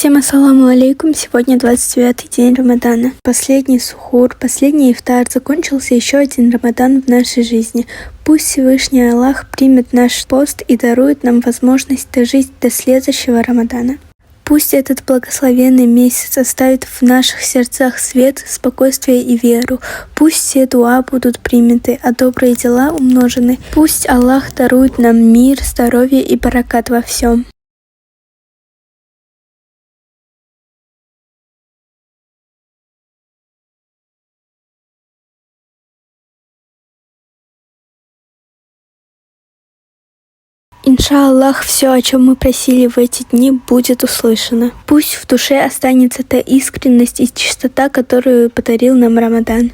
Всем ассаламу алейкум. Сегодня 29-й день Рамадана. Последний сухур, последний ифтар. Закончился еще один Рамадан в нашей жизни. Пусть Всевышний Аллах примет наш пост и дарует нам возможность дожить до следующего Рамадана. Пусть этот благословенный месяц оставит в наших сердцах свет, спокойствие и веру. Пусть все дуа будут приняты, а добрые дела умножены. Пусть Аллах дарует нам мир, здоровье и баракат во всем. Иншаллах, все, о чем мы просили в эти дни, будет услышано. Пусть в душе останется та искренность и чистота, которую подарил нам Рамадан.